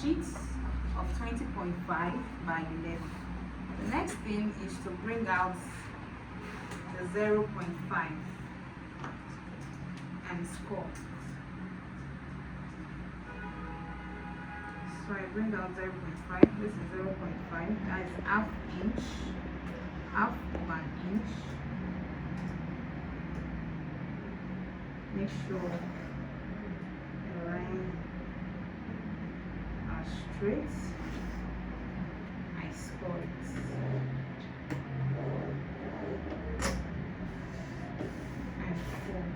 sheets of 20.5 by 11. The next thing is to bring out the 0.5 and score. So I bring out 0.5. This is 0.5. That is half inch, half of an inch. Make sure the line are straight. I score it. And fold.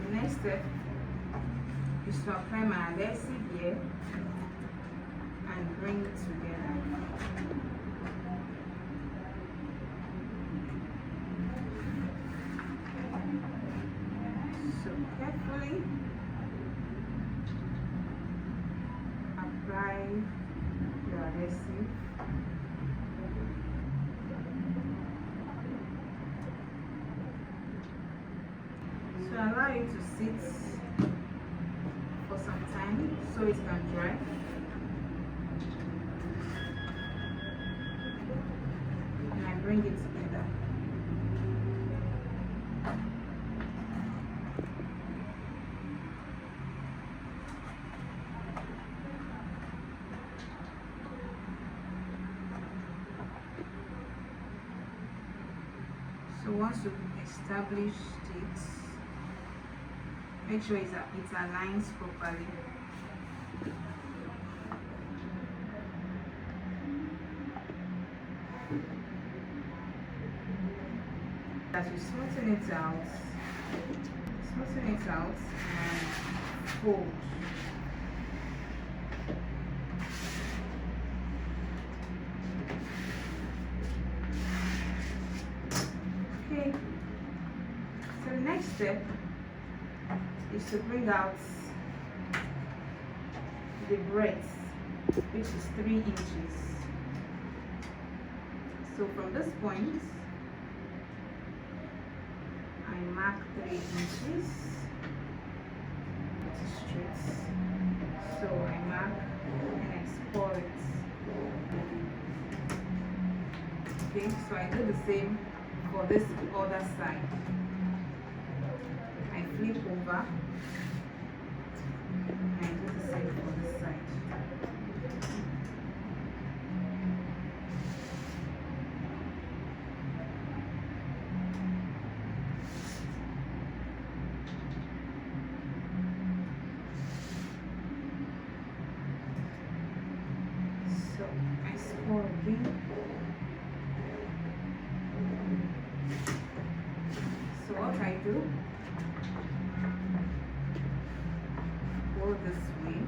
The next step is to apply my adhesive here and bring it together. So carefully apply your adhesive. So allow it to sit for some time so it can dry. And I bring it together. So once you've established it, make sure it aligns properly. As you smoothen it out and fold. Okay, so the next step is to bring out the breadth, which is 3 inches. So from this point, I mark 3 inches. It is straight. So I mark and I score it. Okay, so I do the same for this other side. I flip over and I do the same for this side. So I score again. So what I do, go this way,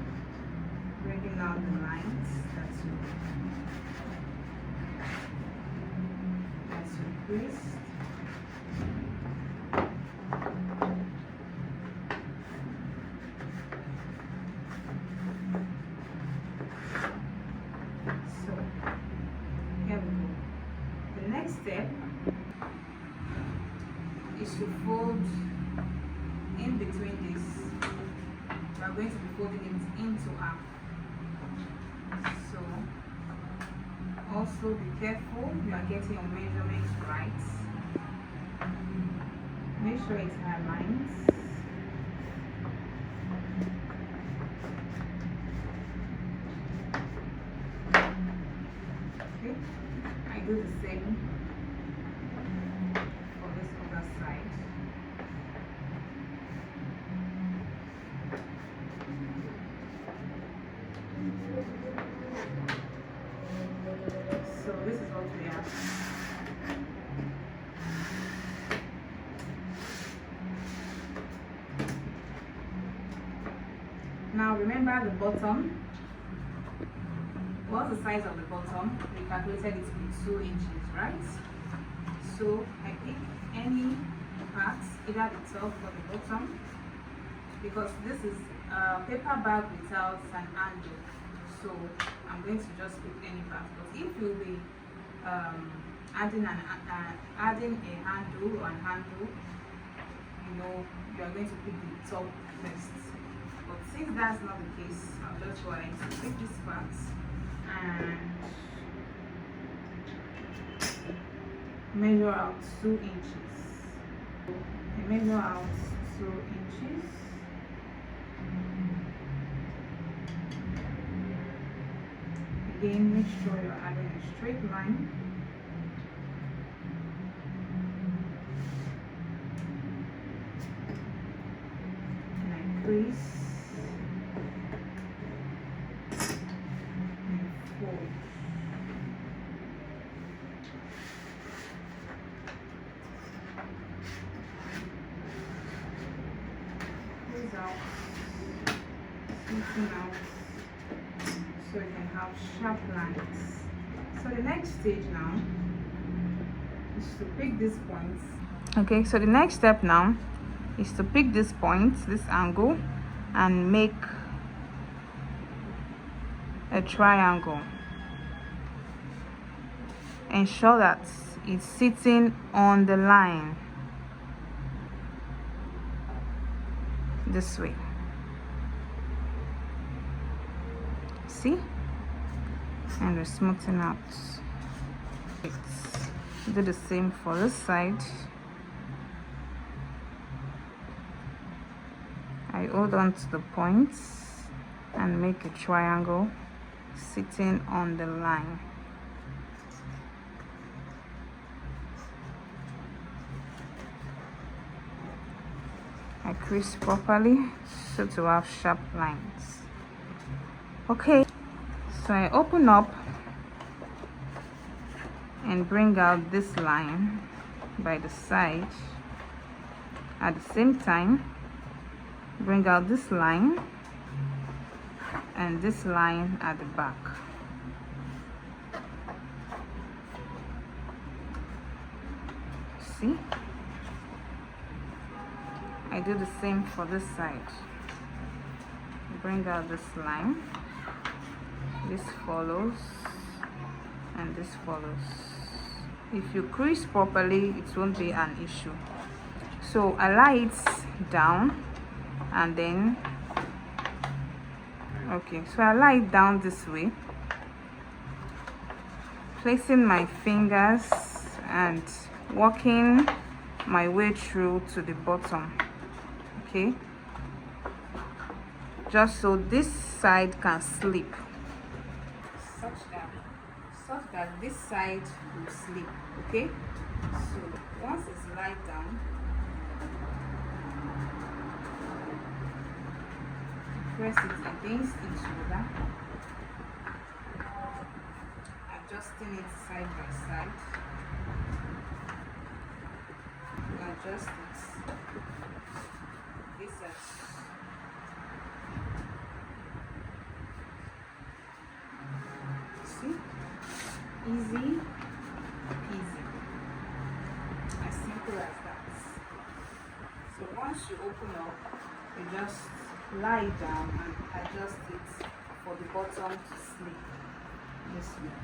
bringing out the lines that you creased. So here we go. The next step is to fold in between this. We are going to be folding it into half. So also be careful you are getting your measurements right. Make sure it aligns. Okay, I do the same for this other side. So this is what we have. Now remember the bottom. What's the size of the bottom? We calculated it to be 2 inches, right? So I pick any part, either the top or the bottom, because this is a paper bag without an handle. So I'm going to just pick any part. But if you'll be adding a handle or an handle, you are going to pick the top first. But since that's not the case, I'll just go ahead to pick this part and measure out 2 inches. I measure out 2 inches. Again, make sure you're having a straight line. And I crease and fold. Squeeze out, squeezing out, so you can have sharp lines. So the next stage now is to pick these points. Okay, so the next step now is to pick this point, this angle, and make a triangle. Ensure that it's sitting on the line this way. See? And we're smoothing out. Do the same for this side. I hold on to the points and make a triangle sitting on the line. I crease properly so to have sharp lines. Okay, so I open up and bring out this line by the side. At the same time, bring out this line and this line at the back. See? I do the same for this side. Bring out this line. This follows and this follows. If you crease properly, it won't be an issue. So I lie it down and then so I lie it down this way, placing my fingers and working my way through to the bottom. Okay, just so this side can slip, such that this side will slip. Okay, so once it's lied down, press it against each other, adjusting it side by side. Adjust it. This is see, easy peasy, as simple as that. So once you open up, you just lie it down and adjust it for the bottom to sleep this way.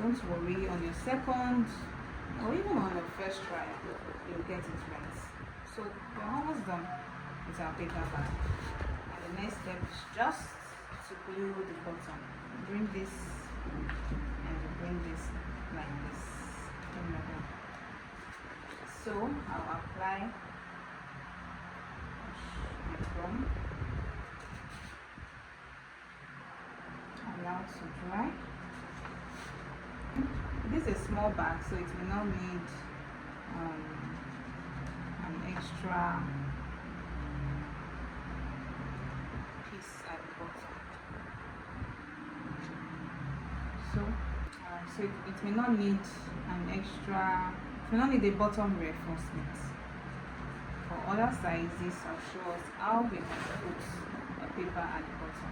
Don't worry, on your second or even on your first try, you'll get it right. So we're almost done with our paper bag. And the next step is just to glue the bottom. Bring this and bring this like this. So I'll apply my thumb, allow it to dry. This is a small bag, so it will not need an extra piece at the bottom. So it may not need an extra, it may not need a bottom reinforcement. For other sizes, I'll show us how we can put a paper at the bottom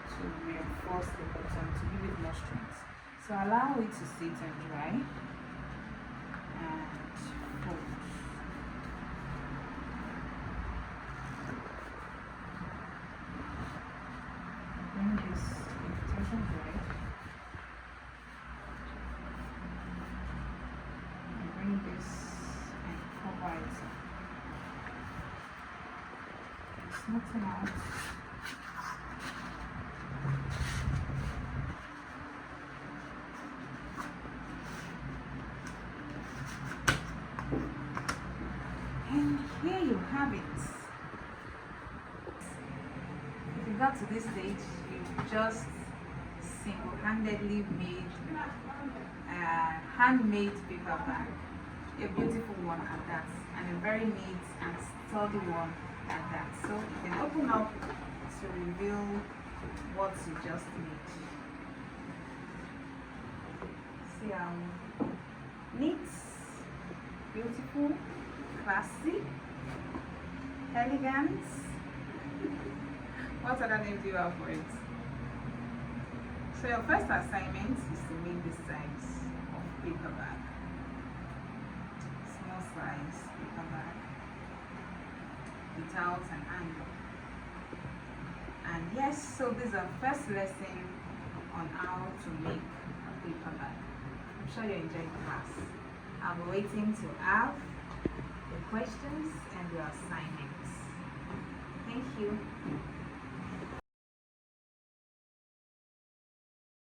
to reinforce the bottom to give it more strength. So allow it to sit and dry and fold. Bring this invitation dry and bring this and cover it. smoothing out. And here you have it. If you got to this stage, you just single-handedly made a handmade paper bag, a beautiful one at that, and a very neat and sturdy one at that. So you can open up to reveal what you just made. See how neat, beautiful, classy, elegant. What other name do you have for it? So your first assignment is to make this size of paper bag. Small size paper bag without an angle. And yes, so this is our first lesson on how to make a paper bag. I'm sure you enjoyed the class. I'll be waiting to have the questions and the assignments. Thank you.